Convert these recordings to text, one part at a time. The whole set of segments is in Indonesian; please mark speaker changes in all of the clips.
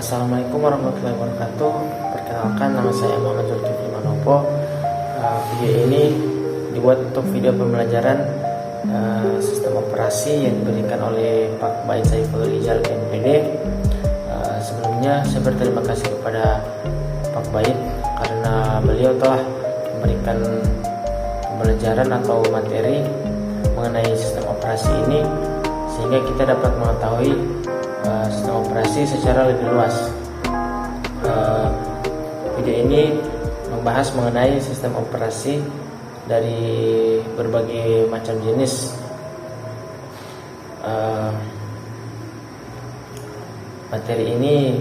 Speaker 1: Assalamualaikum warahmatullahi wabarakatuh. Perkenalkan, nama saya Muhammad Zulkifli Manopo. Video ini dibuat untuk video pembelajaran sistem operasi yang diberikan oleh Pak Baid Saiful Ijal MPD. Sebelumnya saya berterima kasih kepada Pak Baid karena beliau telah memberikan pembelajaran atau materi mengenai sistem operasi ini, sehingga kita dapat mengetahui sistem operasi secara lebih luas. Video ini membahas mengenai sistem operasi dari berbagai macam jenis. Materi ini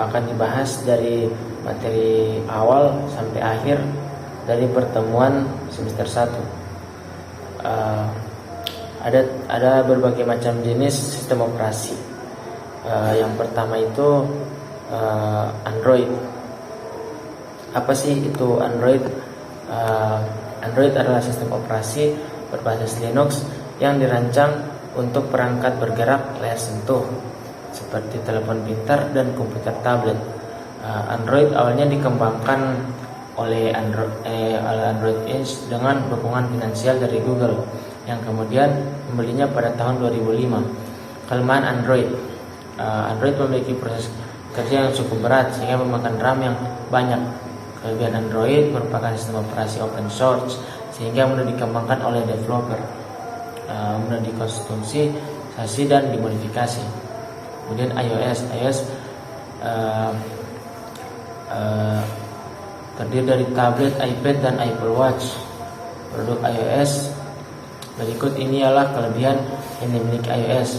Speaker 1: akan dibahas dari materi awal sampai akhir dari pertemuan semester 1. Ada berbagai macam jenis sistem operasi. Yang pertama itu Android. Apa sih itu Android? Android adalah sistem operasi berbasis Linux yang dirancang untuk perangkat bergerak layar sentuh seperti telepon pintar dan komputer tablet. Android awalnya dikembangkan oleh Android Inc. dengan dukungan finansial dari Google, yang kemudian membelinya pada tahun 2005. Kelemahan Android memiliki proses kerja yang cukup berat sehingga memakan RAM yang banyak. Kelebihan Android merupakan sistem operasi open source sehingga mudah dikembangkan oleh developer, mudah dikonsumsi dan dimodifikasi. Kemudian iOS terdiri dari tablet, iPad, dan Apple Watch. Produk iOS berikut ini adalah kelebihan yang dimiliki iOS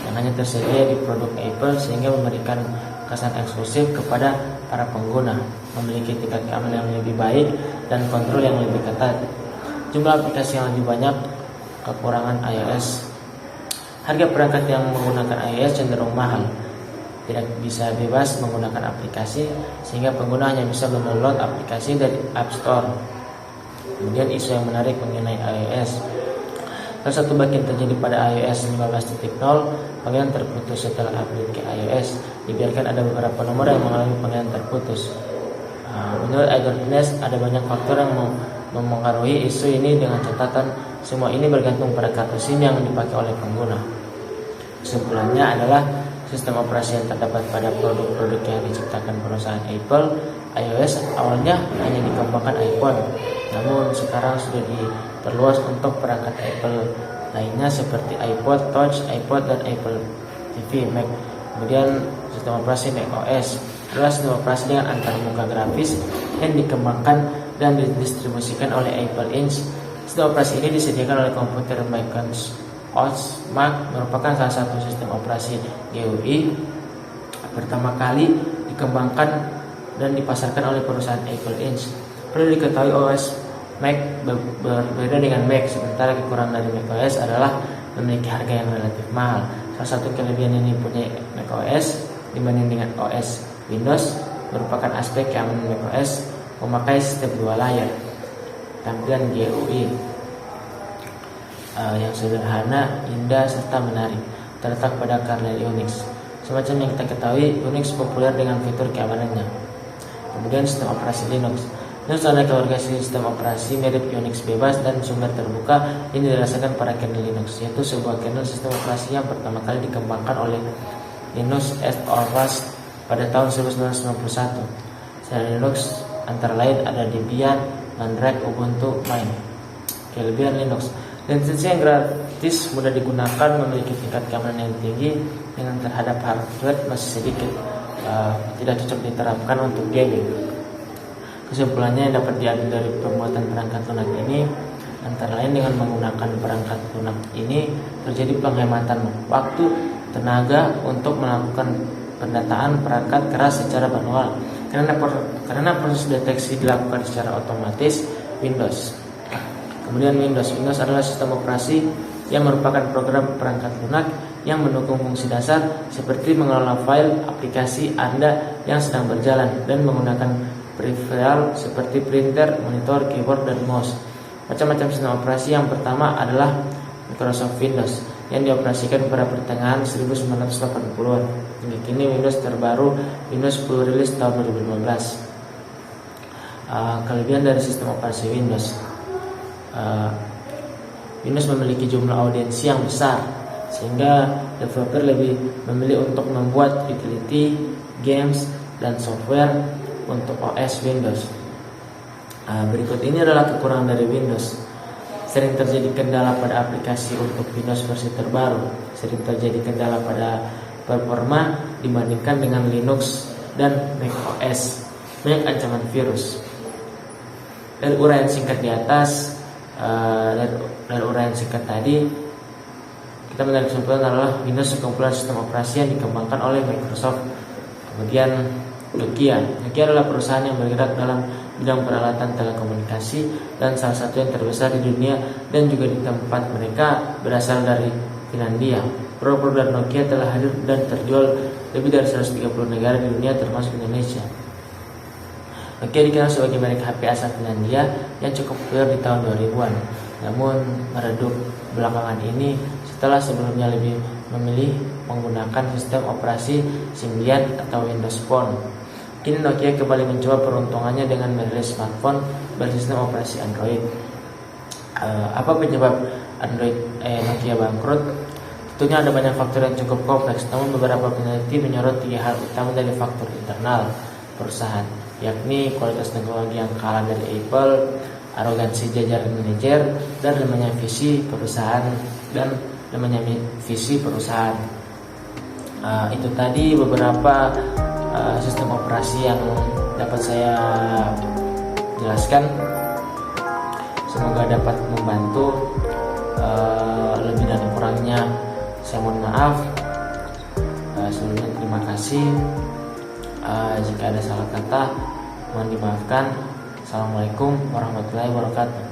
Speaker 1: yang hanya tersedia di produk Apple, sehingga memberikan kesan eksklusif kepada para pengguna, memiliki tingkat keamanan yang lebih baik dan kontrol yang lebih ketat. Jumlah aplikasi yang lebih banyak. Kekurangan iOS: harga perangkat yang menggunakan iOS cenderung mahal, tidak bisa bebas menggunakan aplikasi sehingga pengguna hanya bisa mendownload aplikasi dari App Store. Kemudian isu yang menarik mengenai iOS: salah satu bug yang terjadi pada iOS 15.0, panggilan terputus setelah update ke iOS. Dibiarkan ada beberapa nomor yang mengalami panggilan terputus. Menurut Eyeglass, ada banyak faktor yang mempengaruhi isu ini, dengan catatan semua ini bergantung pada kartu SIM yang dipakai oleh pengguna. Kesimpulannya adalah sistem operasi yang terdapat pada produk-produk yang diciptakan perusahaan Apple, iOS, awalnya hanya dikembangkan iPhone, namun sekarang sudah diperluas untuk perangkat Apple lainnya seperti iPod Touch, iPod, dan Apple TV, Mac. Kemudian sistem operasi macOS adalah sistem operasi dengan antarmuka grafis yang dikembangkan dan didistribusikan oleh Apple Inc. Sistem operasi ini disediakan oleh komputer Macintosh OS. Mac merupakan salah satu sistem operasi GUI pertama kali dikembangkan dan dipasarkan oleh perusahaan Apple Inc. Perlu diketahui, OS Mac berbeda dengan Mac, sementara kekurangan dari macOS adalah memiliki harga yang relatif mahal. Salah satu kelebihan yang dipunyai macOS dibanding dengan OS Windows merupakan aspek keamanan macOS memakai sistem dua layar. Tampilan GUI yang sederhana, indah, serta menarik, terletak pada kernel Unix. Semacam yang kita ketahui, Unix populer dengan fitur keamanannya. Kemudian sistem operasi Linux. Linux adalah keluarga sistem operasi mirip Unix bebas dan sumber terbuka yang dirasakan pada kernel Linux, yaitu sebuah kernel sistem operasi yang pertama kali dikembangkan oleh Linus Torvalds pada tahun 1991. Selain Linux, antara lain ada Debian, Mandrake, Ubuntu, Mint. Kelebihan Linux: lisensi yang gratis, mudah digunakan, memiliki tingkat keamanan yang tinggi dengan terhadap hardware masih sedikit, tidak cocok diterapkan untuk gaming. Kesimpulannya yang dapat diambil dari pembuatan perangkat lunak ini antara lain, dengan menggunakan perangkat lunak ini terjadi penghematan waktu, tenaga untuk melakukan pendataan perangkat keras secara manual karena proses deteksi dilakukan secara otomatis. Windows. Kemudian Windows adalah sistem operasi yang merupakan program perangkat lunak yang mendukung fungsi dasar seperti mengelola file aplikasi Anda yang sedang berjalan dan menggunakan peripheral seperti printer, monitor, keyboard, dan mouse. Macam-macam sistem operasi. Yang pertama adalah Microsoft Windows yang dioperasikan pada pertengahan 1980-an. Hingga kini Windows terbaru Windows 10 rilis tahun 2015. Kelebihan dari sistem operasi Windows. Windows memiliki jumlah audiensi yang besar, sehingga developer lebih memilih untuk membuat utility, games, dan software untuk OS Windows. Berikut ini adalah kekurangan dari Windows. Sering terjadi kendala pada aplikasi untuk Windows versi terbaru. Sering terjadi kendala pada performa dibandingkan dengan Linux dan Mac OS. Banyak ancaman virus. Dari uraian singkat di atas, dari uraian singkat tadi, kita menarik kesimpulan adalah Windows sekumpulan sistem operasi yang dikembangkan oleh Microsoft. Kemudian Nokia adalah perusahaan yang bergerak dalam bidang peralatan telekomunikasi dan salah satu yang terbesar di dunia, dan juga di tempat mereka berasal dari Finlandia. Produk-produk Nokia telah hadir dan terjual lebih dari 130 negara di dunia termasuk Indonesia. Nokia dikenal sebagai merek HP asal Finlandia yang cukup populer di tahun 2000-an. Namun meredup belakangan ini setelah sebelumnya lebih memilih menggunakan sistem operasi Symbian atau Windows Phone. Kini Nokia kembali mencoba peruntungannya dengan merilis smartphone bersistem operasi Android. Apa penyebab Nokia bangkrut? Tentunya ada banyak faktor yang cukup kompleks, namun beberapa peneliti menyorot 3 hal utama dari faktor internal perusahaan, yakni kualitas teknologi yang kalah dari Apple, arogansi jajaran manajer, dan lemahnya visi perusahaan Itu tadi beberapa sistem operasi yang dapat saya jelaskan. Semoga dapat membantu. Lebih dan kurangnya saya mohon maaf. Sebelumnya terima kasih. Jika ada salah kata mohon dimaafkan. Assalamualaikum warahmatullahi wabarakatuh.